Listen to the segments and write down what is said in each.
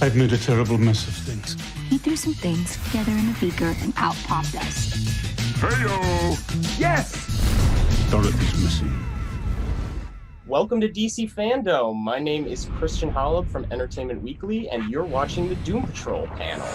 I've made a terrible mess of things. He threw some things together in a beaker and out popped us. Heyo! Yes! Dorothy's missing. Welcome to DC Fandom. My name is Christian Holub from Entertainment Weekly, and you're watching the Doom Patrol panel.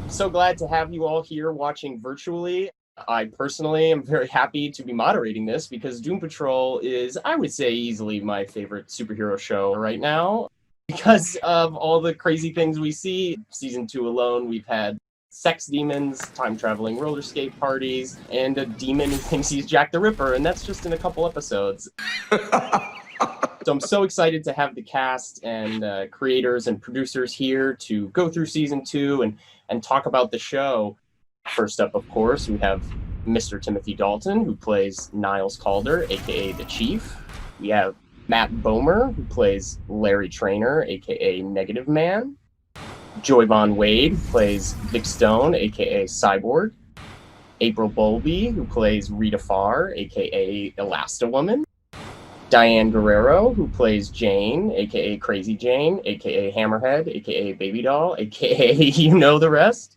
So glad to have you all here watching virtually. I personally am very happy to be moderating this because Doom Patrol is, I would say, easily my favorite superhero show right now. Because of all the crazy things we see, season 2 alone, we've had sex demons, time-traveling roller skate parties, and a demon who thinks he's Jack the Ripper, and that's just in a couple episodes. So I'm so excited to have the cast and creators and producers here to go through season 2 and talk about the show. First up, of course, we have Mr. Timothy Dalton, who plays Niles Calder, aka the Chief. We have Matt Bomer, who plays Larry Traynor, aka Negative Man. Joy Von Wade, who plays Vic Stone, aka Cyborg. April Bowlby, who plays Rita Farr, aka Elasti-Woman. Diane Guerrero, who plays Jane, aka Crazy Jane, aka Hammerhead, aka Baby Doll, aka you know the rest.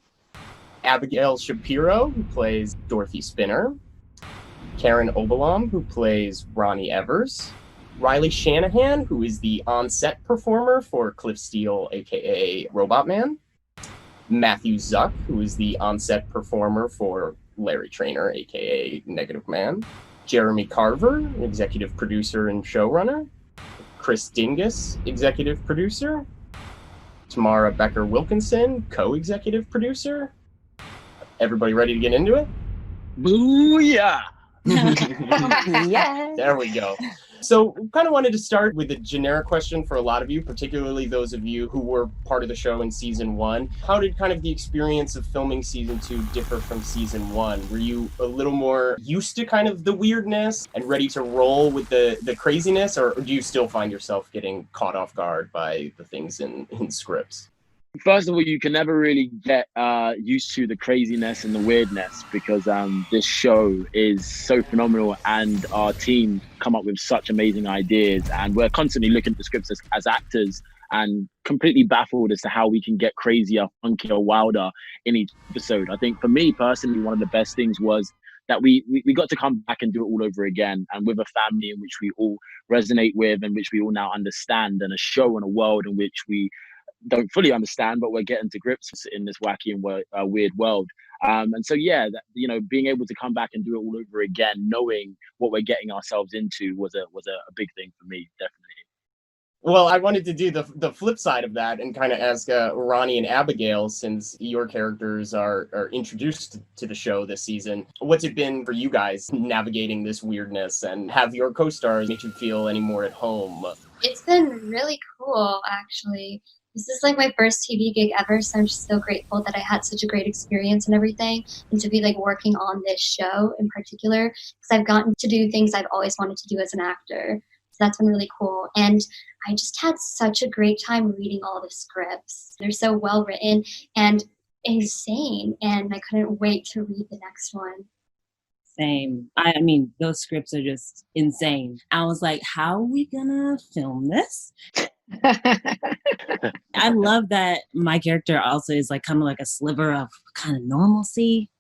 Abigail Shapiro, who plays Dorothy Spinner. Karen Obalom, who plays Ronnie Evers. Riley Shanahan, who is the on-set performer for Cliff Steele, aka Robot Man. Matthew Zuck, who is the on-set performer for Larry Traynor, aka Negative Man. Jeremy Carver, executive producer and showrunner. Chris Dingus, executive producer. Tamara Becker Wilkinson, co-executive producer. Everybody ready to get into it? Booyah! Yes. There we go. So kind of wanted to start with a generic question for a lot of you, particularly those of you who were part of the show in season 1. How did kind of the experience of filming season 2 differ from season 1? Were you a little more used to kind of the weirdness and ready to roll with the craziness, or do you still find yourself getting caught off guard by the things in scripts? First of all, you can never really get used to the craziness and the weirdness because this show is so phenomenal and our team come up with such amazing ideas, and we're constantly looking at the scripts as actors and completely baffled as to how we can get crazier, funkier, wilder in each episode. I think for me personally, one of the best things was that we got to come back and do it all over again, and with a family in which we all resonate with and which we all now understand, and a show and a world in which we don't fully understand, but we're getting to grips in this wacky and weird world. And so, yeah, being able to come back and do it all over again, knowing what we're getting ourselves into was a big thing for me, definitely. Well, I wanted to do the flip side of that and kind of ask Ronnie and Abigail, since your characters are introduced to the show this season. What's it been for you guys navigating this weirdness, and have your co-stars make you feel any more at home? It's been really cool, actually. This is like my first TV gig ever, so I'm just so grateful that I had such a great experience and everything, and to be like working on this show in particular, because I've gotten to do things I've always wanted to do as an actor. So that's been really cool. And I just had such a great time reading all the scripts. They're so well written and insane, and I couldn't wait to read the next one. Same. I mean, those scripts are just insane. I was like, how are we gonna film this? I love that my character also is like kind of like a sliver of kind of normalcy.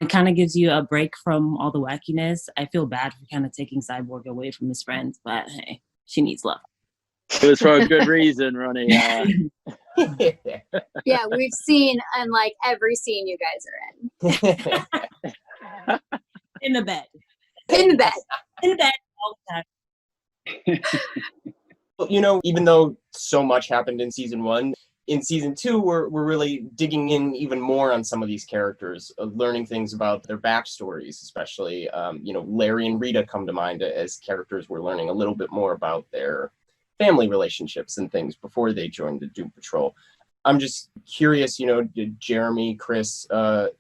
It kind of gives you a break from all the wackiness. I feel bad for kind of taking Cyborg away from his friends, but hey, she needs love. It was for a good reason, Ronnie. Yeah, we've seen in like every scene you guys are in. In the bed. In the bed. In the bed all the time. You know, even though so much happened in season 1, in season 2, we're really digging in even more on some of these characters, learning things about their backstories, especially, Larry and Rita come to mind as characters we're learning a little bit more about their family relationships and things before they joined the Doom Patrol. I'm just curious, did Jeremy, Chris,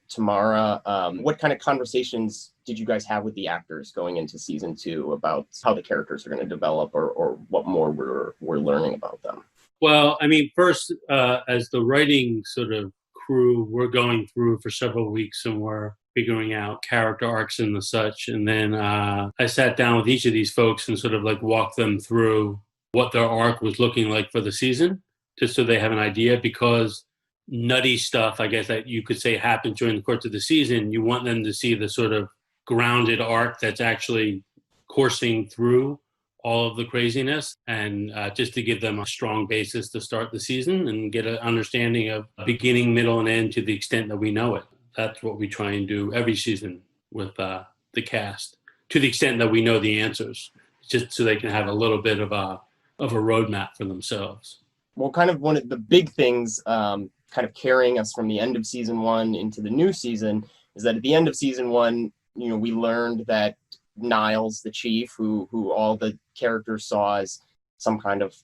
Tamara, what kind of conversations did you guys have with the actors going into season 2 about how the characters are going to develop, or what more we're learning about them? Well, I mean, first, as the writing sort of crew, we're going through for several weeks and we're figuring out character arcs and the such. And then I sat down with each of these folks and sort of like walked them through what their arc was looking like for the season, just so they have an idea, because nutty stuff, I guess, that you could say happens during the course of the season, you want them to see the sort of grounded arc that's actually coursing through all of the craziness, and just to give them a strong basis to start the season and get an understanding of beginning, middle, and end to the extent that we know it. That's what we try and do every season with the cast, to the extent that we know the answers, just so they can have a little bit of a roadmap for themselves. Well, kind of one of the big things kind of carrying us from the end of season one into the new season is that at the end of season one, we learned that Niles, the chief, who all the characters saw as some kind of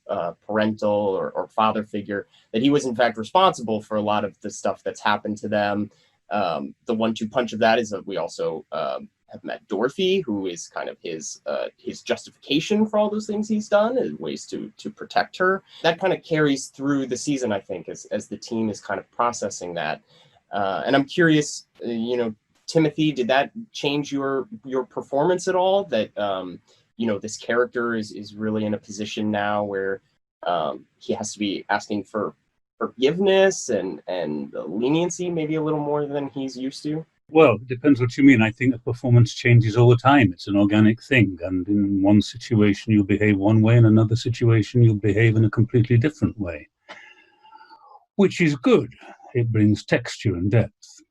parental or father figure, that he was in fact responsible for a lot of the stuff that's happened to them. The 1-2 punch of that is that we also have met Dorothy, who is kind of his justification for all those things he's done, as ways to protect her. That kind of carries through the season, I think, as the team is kind of processing that. And I'm curious, Timothy, did that change your performance at all? That this character is really in a position now where he has to be asking for forgiveness and leniency, maybe a little more than he's used to? Well, it depends what you mean. I think the performance changes all the time. It's an organic thing. And in one situation, you'll behave one way. In another situation, you'll behave in a completely different way, which is good. It brings texture and depth.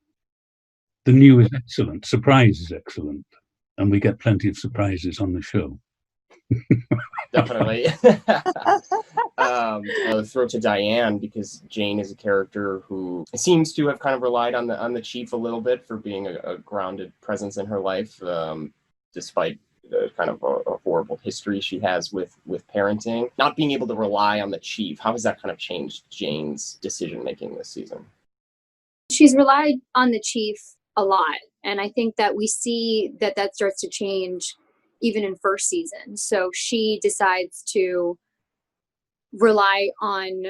The new is excellent. Surprise is excellent. And we get plenty of surprises on the show. Definitely. I'll throw to Diane, because Jane is a character who seems to have kind of relied on the chief a little bit for being a grounded presence in her life, despite the kind of a horrible history she has with parenting. Not being able to rely on the chief, how has that kind of changed Jane's decision making this season? She's relied on the chief a lot, and I think that we see that starts to change even in first season. So she decides to rely on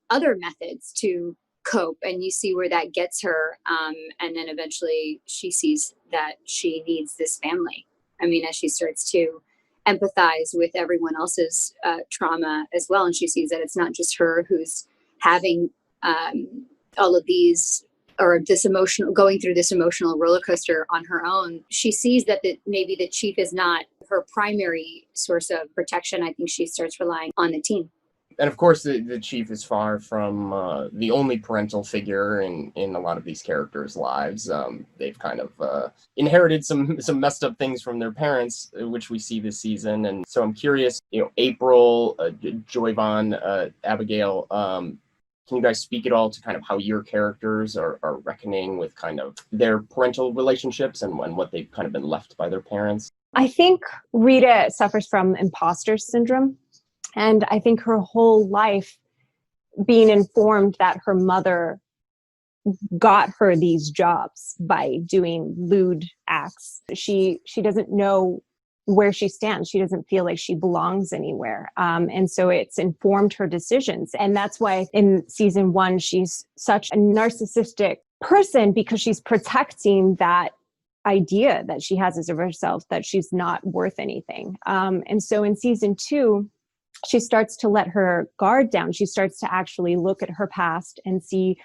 other methods to cope, and you see where that gets her. And then eventually she sees that she needs this family. I mean, as she starts to empathize with everyone else's trauma as well, and she sees that it's not just her who's having all of these, or going through this emotional roller coaster on her own. She sees that maybe the chief is not her primary source of protection. I think she starts relying on the team. And of course, the chief is far from the only parental figure in a lot of these characters' lives. They've kind of inherited some messed up things from their parents, which we see this season. And so I'm curious, April, Joyvon, Abigail, can you guys speak at all to kind of how your characters are reckoning with kind of their parental relationships and what they've kind of been left by their parents? I think Rita suffers from imposter syndrome. And I think her whole life being informed that her mother got her these jobs by doing lewd acts. She doesn't know where she stands. She doesn't feel like she belongs anywhere. And so it's informed her decisions. And that's why in season 1, she's such a narcissistic person, because she's protecting that idea that she has of herself, that she's not worth anything. And so in season 2, she starts to let her guard down. She starts to actually look at her past and see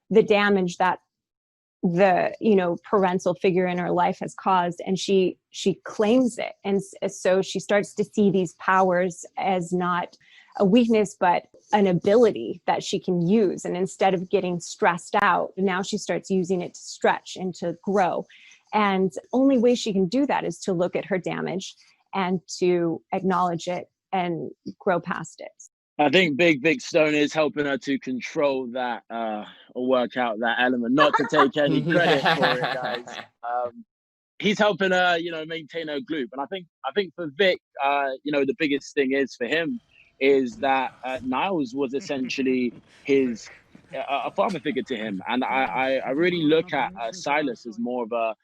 the damage that the parental figure in her life has caused, and she claims it. And so she starts to see these powers as not a weakness but an ability that she can use. And instead of getting stressed out, now she starts using it to stretch and to grow. And the only way she can do that is to look at her damage and to acknowledge it and grow past it. I think Big Vic Stone is helping her to control that or work out that element. Not to take any credit for it, guys. He's helping her, maintain her gloop. And I think for Vic, the biggest thing is for him is that Niles was essentially his a father figure to him, and I really look at Silas as more of a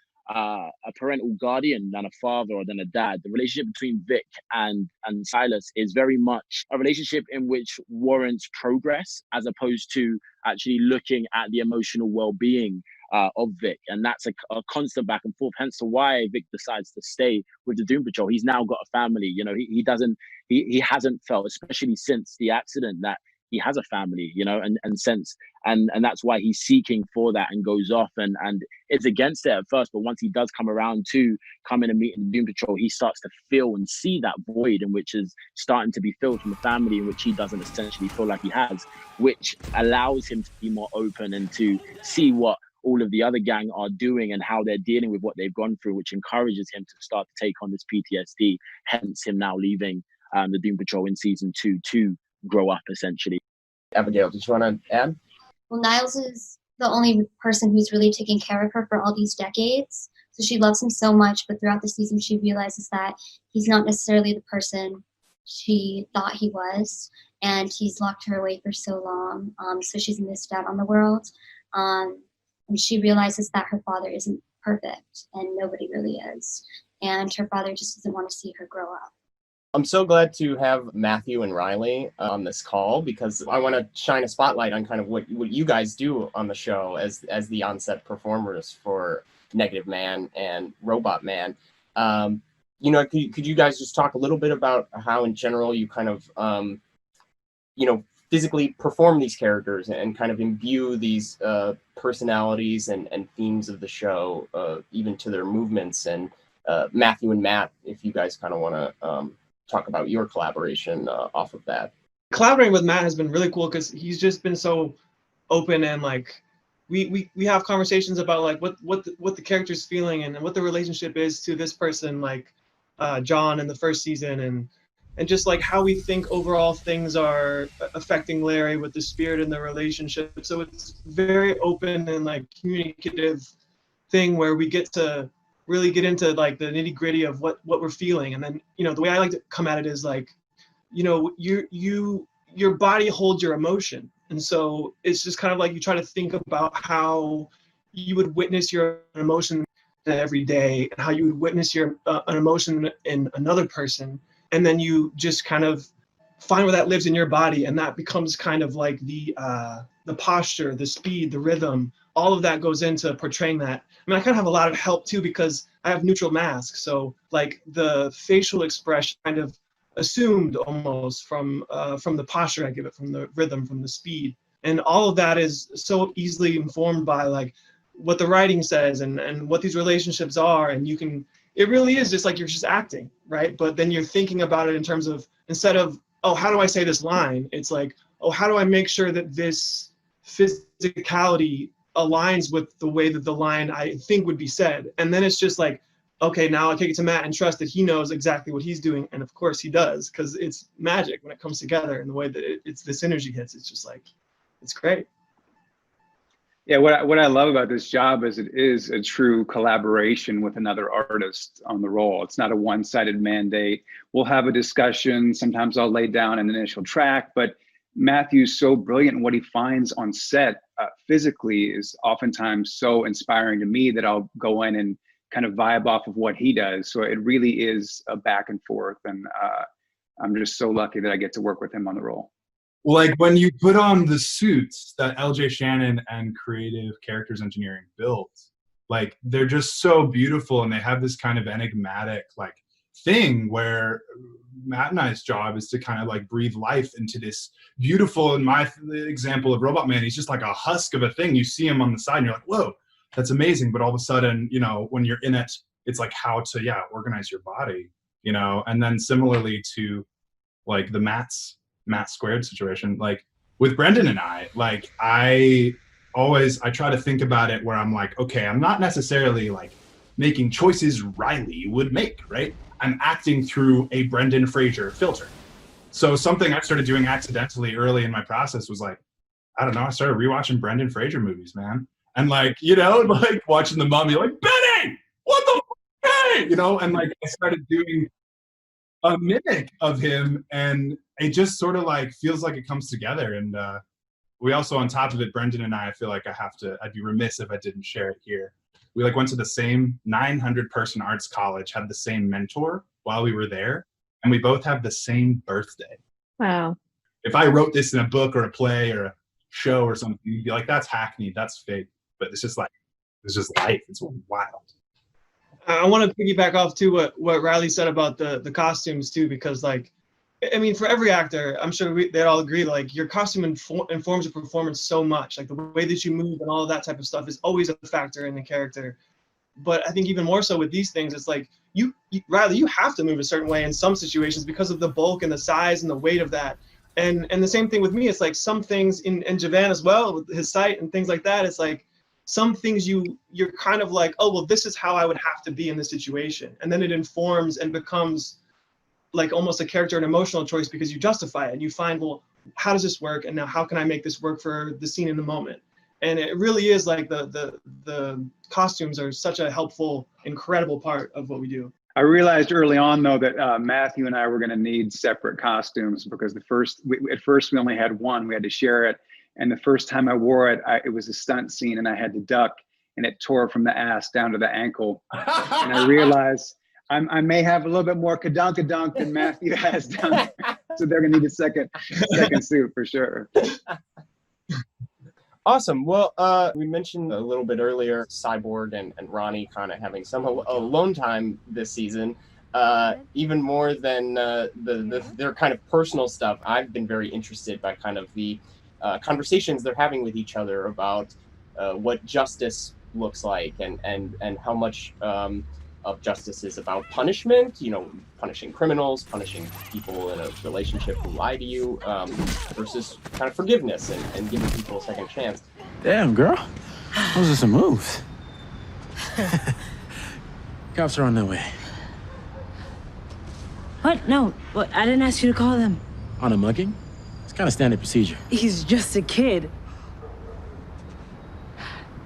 parental guardian than a father or than a dad. The relationship between Vic and Silas is very much a relationship in which warrants progress, as opposed to actually looking at the emotional well-being of Vic, and that's a constant back and forth. Hence why Vic decides to stay with the Doom Patrol. He's now got a family. You know, he hasn't felt, especially since the accident, that he has a family. You know, and that's why he's seeking for that and goes off and is against it at first. But once he does come around to come in and meet in the Doom Patrol, he starts to feel and see that void, in which is starting to be filled from a family in which he doesn't essentially feel like he has, which allows him to be more open and to see what all of the other gang are doing and how they're dealing with what they've gone through, which encourages him to start to take on this PTSD, hence him now leaving the Doom Patrol in season 2 to grow up, essentially. Abigail, did you want to add? Well, Niles is the only person who's really taken care of her for all these decades. So she loves him so much, but throughout the season, she realizes that he's not necessarily the person she thought he was, and he's locked her away for so long. So she's missed out on the world. And she realizes that her father isn't perfect, and nobody really is. And her father just doesn't want to see her grow up. I'm so glad to have Matthew and Riley on this call, because I want to shine a spotlight on kind of what you guys do on the show as the on-set performers for Negative Man and Robot Man. You know, could you guys just talk a little bit about how in general you kind of, you know, physically perform these characters and kind of imbue these personalities and themes of the show, even to their movements? And Matthew and Matt, if you guys kind of want to talk about your collaboration off of that. Collaborating with Matt has been really cool because he's just been so open, and like we have conversations about like what the character's feeling and what the relationship is to this person, like John in the first season, and just like how we think overall things are affecting Larry with the spirit and the relationship. So it's very open and like communicative thing where we get to really get into like the nitty gritty of what we're feeling. And then, you know, the way I like to come at it is like, you know, your body holds your emotion. And so it's just kind of like you try to think about how you would witness your emotion every day and how you would witness your an emotion in another person. And then you just kind of find where that lives in your body, and that becomes kind of like the posture, the speed, the rhythm, all of that goes into portraying that. I mean, I kind of have a lot of help too because I have neutral mask, so like the facial expression kind of assumed almost from the posture I give it, from the rhythm, from the speed, and all of that is so easily informed by like what the writing says and what these relationships are, and you can. It really is just like you're just acting, right? But then you're thinking about it in terms of, instead of, oh, how do I say this line? It's like, oh, how do I make sure that this physicality aligns with the way that the line I think would be said? And then it's just like, okay, now I take it to Matt and trust that he knows exactly what he's doing. And of course he does, because it's magic when it comes together, and the way that it's this energy hits, it's just like, it's great. Yeah, what I love about this job is it is a true collaboration with another artist on the role. It's not a one-sided mandate. We'll have a discussion. Sometimes I'll lay down an initial track, but Matthew's so brilliant in what he finds on set physically is oftentimes so inspiring to me that I'll go in and kind of vibe off of what he does. So it really is a back and forth, and I'm just so lucky that I get to work with him on the role. Like when you put on the suits that LJ Shannon and Creative Characters Engineering built, like they're just so beautiful, and they have this kind of enigmatic like thing where Matt and I's job is to kind of like breathe life into this beautiful, in my example of Robot Man, he's just like a husk of a thing. You see him on the side and you're like, whoa, that's amazing. But all of a sudden, you know, when you're in it, it's like how to, organize your body, you know? And then similarly to like the Matt Squared situation, like with Brendan and I, like I try to think about it where I'm like, okay, I'm not necessarily like making choices Riley would make, right? I'm acting through a Brendan Fraser filter. So something I started doing accidentally early in my process was like, I don't know, I started rewatching Brendan Fraser movies, man. And like, you know, like watching The Mummy, like, Benny, what the f***, you know? And like I started doing a mimic of him, and it just sort of like feels like it comes together. And we also, on top of it, Brendan and I feel like I'd be remiss if I didn't share it here. We like went to the same 900-person arts college, had the same mentor while we were there, and we both have the same birthday. Wow. If I wrote this in a book or a play or a show or something, you'd be like, that's hackneyed, that's fake. But it's just like, It's just life. It's wild. I want to piggyback off too what Riley said about the costumes too, because like, I mean, for every actor, I'm sure they'd all agree, like your costume informs your performance so much. Like the way that you move and all of that type of stuff is always a factor in the character. But I think even more so with these things, it's like Riley, you have to move a certain way in some situations because of the bulk and the size and the weight of that. And the same thing with me. It's like some things in Javan as well, with his sight and things like that. It's like some things you're kind of like, oh, well, this is how I would have to be in this situation. And then it informs and becomes like almost a character and emotional choice because you justify it and you find, well, how does this work? And now how can I make this work for the scene in the moment? And it really is like the costumes are such a helpful, incredible part of what we do. I realized early on though that Matthew and I were going to need separate costumes because at first we only had one. We had to share it. And the first time I wore it, it was a stunt scene and I had to duck and it tore from the ass down to the ankle. And I realized I may have a little bit more kadunk than Matthew has down there. So they're gonna need a second suit for sure. Awesome. Well, we mentioned a little bit earlier, Cyborg and Ronnie kind of having some alone time this season. Even more than their kind of personal stuff, I've been very interested by kind of the conversations they're having with each other about what justice looks like and how much of justice is about punishment, you know, punishing criminals, punishing people in a relationship who lie to you, versus kind of forgiveness and giving people a second chance. Damn, girl. Those are some moves. Cops are on their way. What? No, I didn't ask you to call them. On a mugging? It's kind of standard procedure. He's just a kid.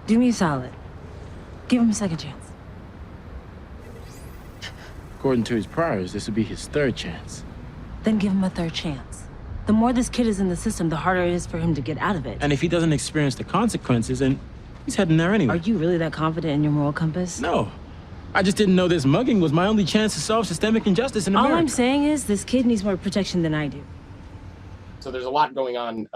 Do me a solid. Give him a second chance. According to his priors, this would be his third chance. Then give him a third chance. The more this kid is in the system, the harder it is for him to get out of it. And if he doesn't experience the consequences, then he's heading there anyway. Are you really that confident in your moral compass? No. I just didn't know this mugging was my only chance to solve systemic injustice in America. All I'm saying is this kid needs more protection than I do. So there's a lot going on,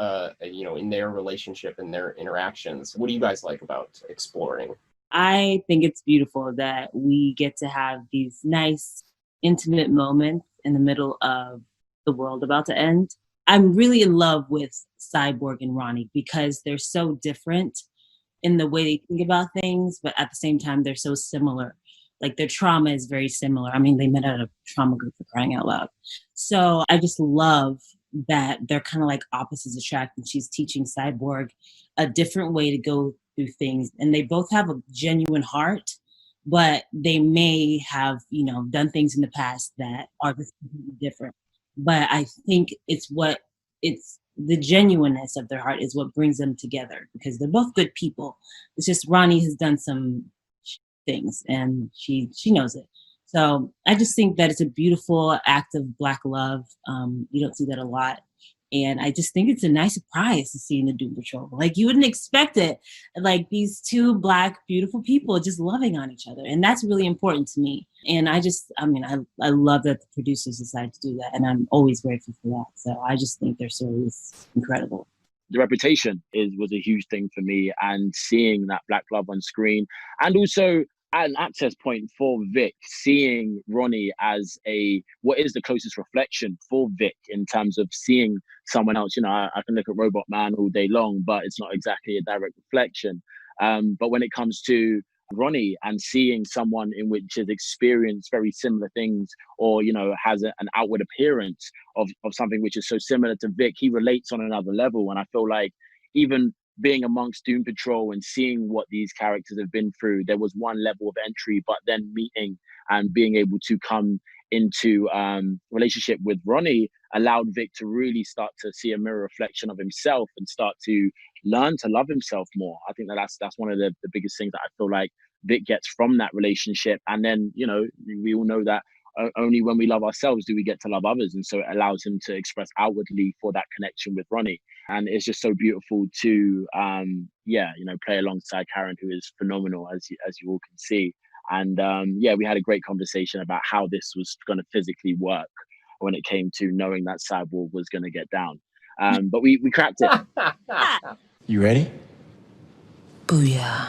you know, in their relationship and their interactions. What do you guys like about exploring? I think it's beautiful that we get to have these nice, intimate moments in the middle of the world about to end. I'm really in love with Cyborg and Ronnie because they're so different in the way they think about things, but at the same time, they're so similar. Like their trauma is very similar. I mean, they met at a trauma group, for crying out loud. So I just love that they're kind of like opposites attract, and she's teaching Cyborg a different way to go through things. And they both have a genuine heart, but they may have, you know, done things in the past that are just different. But I think it's the genuineness of their heart is what brings them together because they're both good people. It's just Ronnie has done some things and she knows it. So I just think that it's a beautiful act of Black love. You don't see that a lot. And I just think it's a nice surprise to see in the Doom Patrol. Like you wouldn't expect it. Like these two Black, beautiful people just loving on each other. And that's really important to me. And I love that the producers decided to do that. And I'm always grateful for that. So I just think their story is incredible. The reputation was a huge thing for me, and seeing that Black love on screen, and also an access point for Vic, seeing Ronnie as what is the closest reflection for Vic in terms of seeing someone else. You know, I can look at Robot Man all day long, but it's not exactly a direct reflection. But when it comes to Ronnie and seeing someone in which has experienced very similar things, or, you know, has an outward appearance of something which is so similar to Vic, he relates on another level. And I feel like even being amongst Doom Patrol and seeing what these characters have been through, there was one level of entry, but then meeting and being able to come into relationship with Ronnie allowed Vic to really start to see a mirror reflection of himself and start to learn to love himself more. I think that's one of the biggest things that I feel like Vic gets from that relationship. And then, you know, we all know that only when we love ourselves do we get to love others. And so it allows him to express outwardly for that connection with Ronnie. And it's just so beautiful to, you know, play alongside Karen, who is phenomenal, as you all can see. And we had a great conversation about how this was going to physically work when it came to knowing that Cyborg was going to get down. But we cracked it. You ready? Booyah.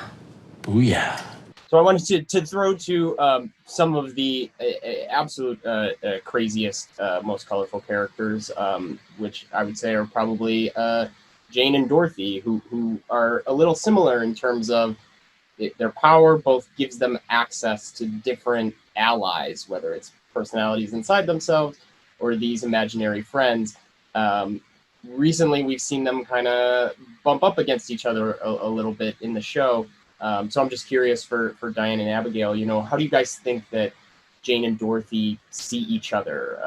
Booyah. So I wanted to throw to some of the absolute craziest, most colorful characters, which I would say are probably Jane and Dorothy, who are a little similar in terms of their power both gives them access to different allies, whether it's personalities inside themselves or these imaginary friends. Recently, we've seen them kind of bump up against each other a little bit in the show. So I'm just curious for Diane and Abigail, how do you guys think that Jane and Dorothy see each other?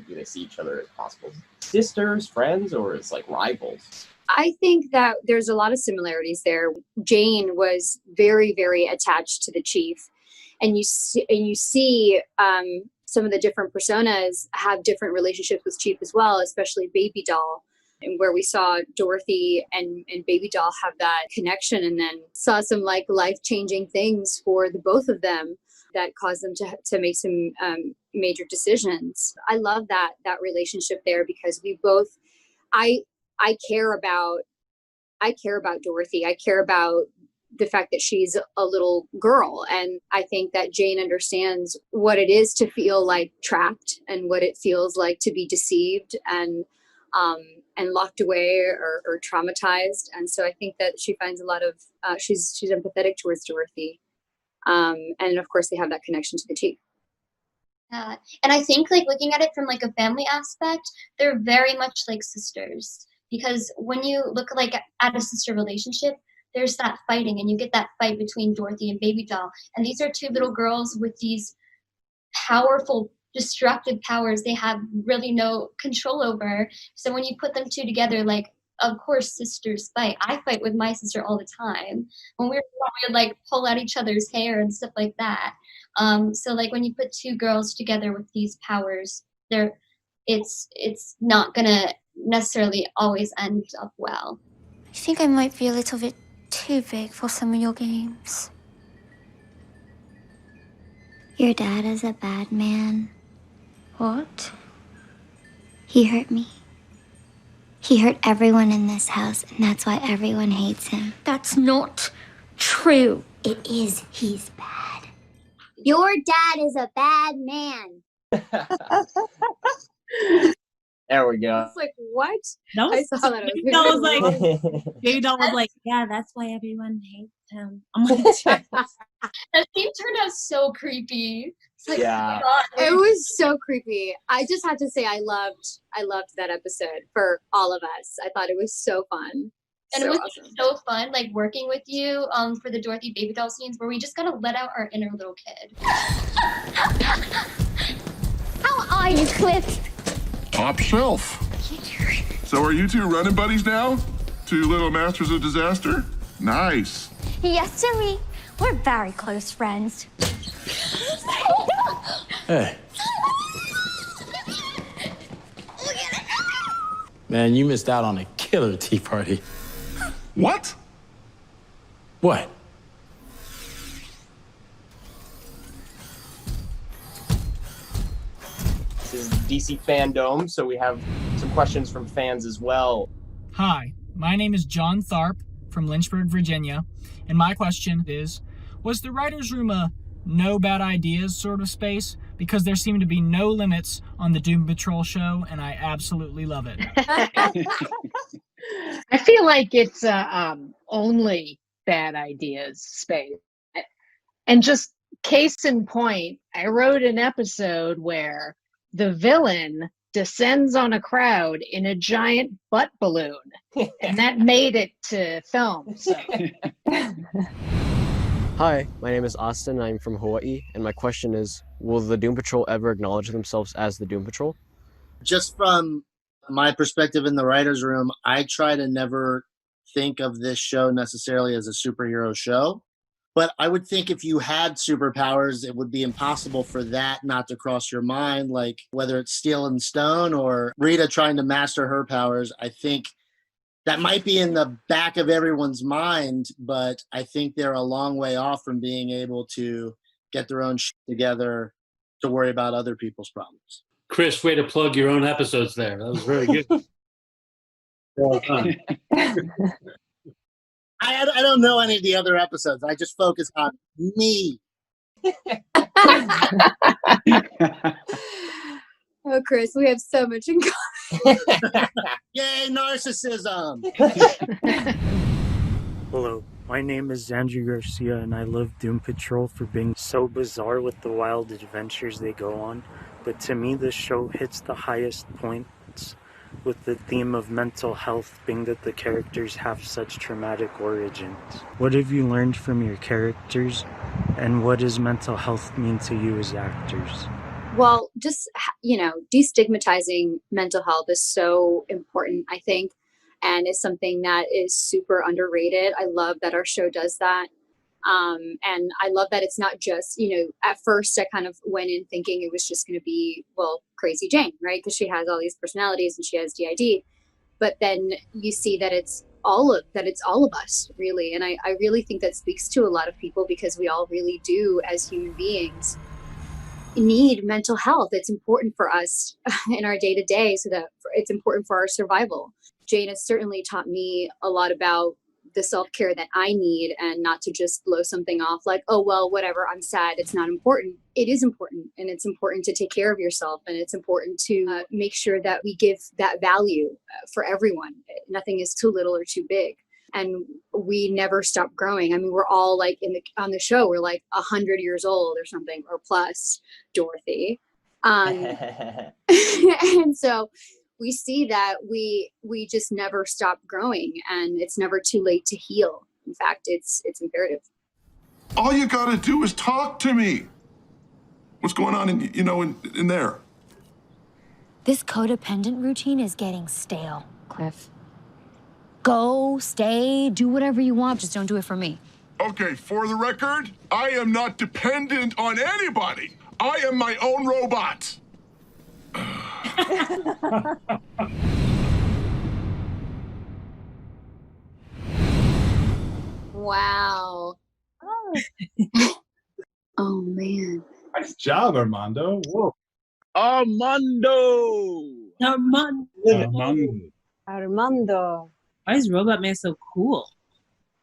Do they see each other as possible sisters, friends, or as like rivals? I think that there's a lot of similarities there. Jane was very, very attached to the chief, and you see some of the different personas have different relationships with Chief as well, especially Baby Doll, and where we saw Dorothy and Baby Doll have that connection, and then saw some like life-changing things for the both of them that caused them to make some major decisions. I love that relationship there because we both, I care about Dorothy. I care about the fact that she's a little girl. And I think that Jane understands what it is to feel like trapped and what it feels like to be deceived and locked away or traumatized. And so I think that she finds a lot of, she's empathetic towards Dorothy. And of course they have that connection to the chief. And I think like looking at it from like a family aspect, they're very much like sisters. Because when you look like at a sister relationship, there's that fighting, and you get that fight between Dorothy and Baby Doll. And these are two little girls with these powerful, destructive powers they have really no control over. So when you put them two together, like, of course, sisters fight. I fight with my sister all the time. When we were small, we would like pull out each other's hair and stuff like that. So like when you put two girls together with these powers, it's not gonna necessarily always end up well. I think I might be a little bit too big for some of your games. Your dad is a bad man. What? He hurt me. He hurt everyone in this house, and that's why everyone hates him. That's not true. It is. He's bad. Your dad is a bad man. There we go. I was like, what? That was, I saw that. Baby Doll was like, Baby Doll was like, yeah, that's why everyone hates him. I'm like, That scene turned out so creepy. It's like, Yeah. oh my God. It was so creepy. I just have to say I loved that episode for all of us. I thought it was so fun. And So it was awesome. so fun, like working with you for the Dorothy Baby Doll scenes where we just gotta let out our inner little kid. How are you, Cliff? Top shelf. So are you two running buddies now? Two little masters of disaster? Nice. Yes, sir. We're very close friends. Hey. Man, you missed out on a killer tea party. What? What? This is DC Fandom, so we have some questions from fans as well. Hi, my name is John Tharp from Lynchburg, Virginia, and my question is, was the writer's room a no bad ideas sort of space? Because there seem to be no limits on the Doom Patrol show, and I absolutely love it. I feel like it's only bad ideas space. And just case in point, I wrote an episode where the villain descends on a crowd in a giant butt balloon, and that made it to film. So. Hi, my name is Austin. I'm from Hawaii, and my question is, will the Doom Patrol ever acknowledge themselves as the Doom Patrol? Just from my perspective in the writer's room, I try to never think of this show necessarily as a superhero show. But I would think if you had superpowers, it would be impossible for that not to cross your mind, like whether it's Steel and Stone or Rita trying to master her powers. I think that might be in the back of everyone's mind, but I think they're a long way off from being able to get their own shit together to worry about other people's problems. Chris, way to plug your own episodes there. That was very good. Well done. I don't know any of the other episodes. I just focus on me. Oh, Chris, we have so much in common. Yay, narcissism! Hello, my name is Andrew Garcia, and I love Doom Patrol for being so bizarre with the wild adventures they go on. But to me, this show hits the highest points with the theme of mental health, being that the characters have such traumatic origins. What have you learned from your characters, and what does mental health mean to you as actors? Well, just, destigmatizing mental health is so important, I think, and is something that is super underrated. I love that our show does that. And I love that it's not just, at first I kind of went in thinking it was just going to be, Crazy Jane, right? Because she has all these personalities and she has DID. But then you see that it's all of us, really. And I really think that speaks to a lot of people, because we all really do, as human beings, need mental health. It's important for us in our day-to-day, so that it's important for our survival. Jane has certainly taught me a lot about the self-care that I need, and not to just blow something off like, oh, well, whatever, I'm sad, it's not important. It is important, and it's important to take care of yourself, and it's important to make sure that we give that value for everyone. Nothing is too little or too big. And we never stop growing. I mean, we're all like on the show, we're like 100 years old or something, or plus, Dorothy. And so we see that we just never stop growing, and it's never too late to heal. In fact, it's imperative. All you gotta do is talk to me. What's going on in there? This codependent routine is getting stale, Cliff. Go, stay, do whatever you want, just don't do it for me. Okay, for the record, I am not dependent on anybody. I am my own robot. Wow. Oh, man. Nice job, Armando. Whoa. Armando. Armando. Why is Robot Man so cool?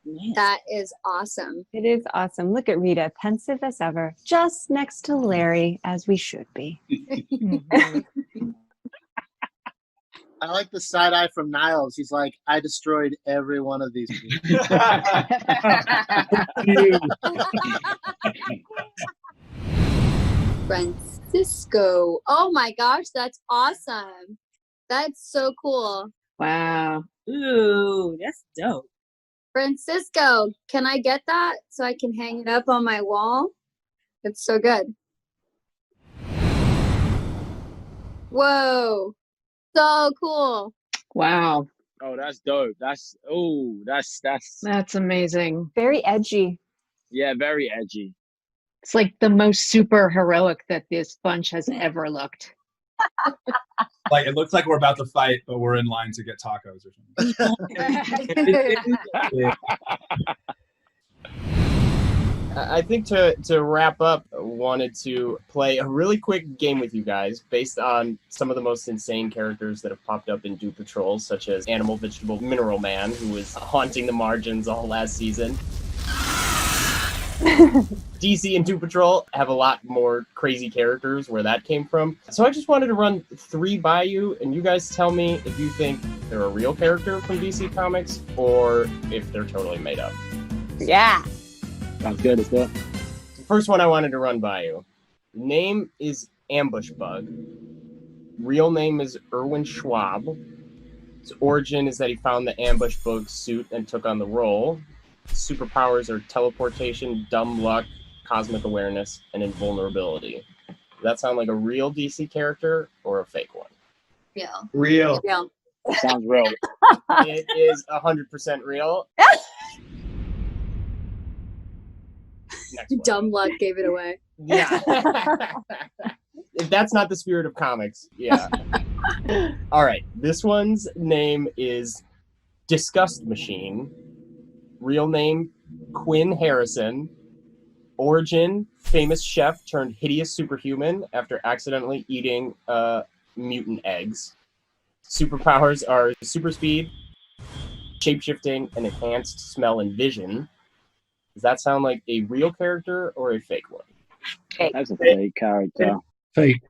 Man. That is awesome. It is awesome. Look at Rita, pensive as ever, just next to Larry, as we should be. I like the side eye from Niles. He's like, I destroyed every one of these people. Francisco. Oh my gosh, that's awesome. That's so cool. Wow. Ooh, that's dope. Francisco, can I get that so I can hang it up on my wall? It's so good. Whoa. So cool. Wow. Oh, that's dope. That's amazing. Very edgy. Yeah, very edgy. It's like the most super heroic that this bunch has ever looked. Like, it looks like we're about to fight, but we're in line to get tacos or something. I think to wrap up, I wanted to play a really quick game with you guys based on some of the most insane characters that have popped up in Doom Patrol, such as Animal, Vegetable, Mineral Man, who was haunting the margins all last season. DC and Doom Patrol have a lot more crazy characters where that came from. So I just wanted to run 3 by you, and you guys tell me if you think they're a real character from DC Comics or if they're totally made up. Yeah. Sounds good. Let's do it. The first one I wanted to run by you. Name is Ambush Bug. Real name is Erwin Schwab. His origin is that he found the Ambush Bug suit and took on the role. Superpowers are teleportation, dumb luck, cosmic awareness, and invulnerability. Does that sound like a real DC character or a fake one? Real. Sounds real. It is 100% real. Dumb luck gave it away. Yeah. If that's not the spirit of comics, yeah. All right. This one's name is Disgust Machine. Real name, Quinn Harrison. Origin, famous chef turned hideous superhuman after accidentally eating mutant eggs. Superpowers are super speed, shapeshifting, and enhanced smell and vision. Does that sound like a real character or a fake one? That's a fake character. Fake.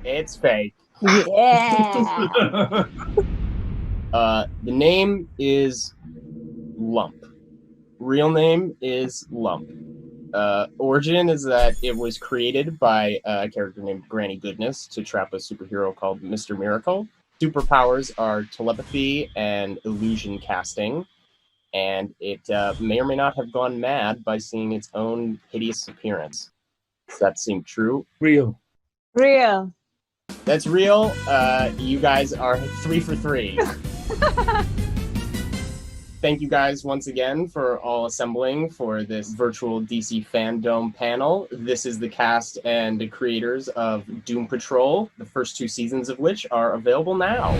It's fake. Yeah. The name is Lump. Real name is Lump. Origin is that it was created by a character named Granny Goodness to trap a superhero called Mr. Miracle. Superpowers are telepathy and illusion casting, and it may or may not have gone mad by seeing its own hideous appearance. Does that seem true? Real. Real. That's real. You guys are 3 for 3. Thank you guys once again for all assembling for this virtual DC Fandom panel. This is the cast and the creators of Doom Patrol, the first 2 seasons of which are available now.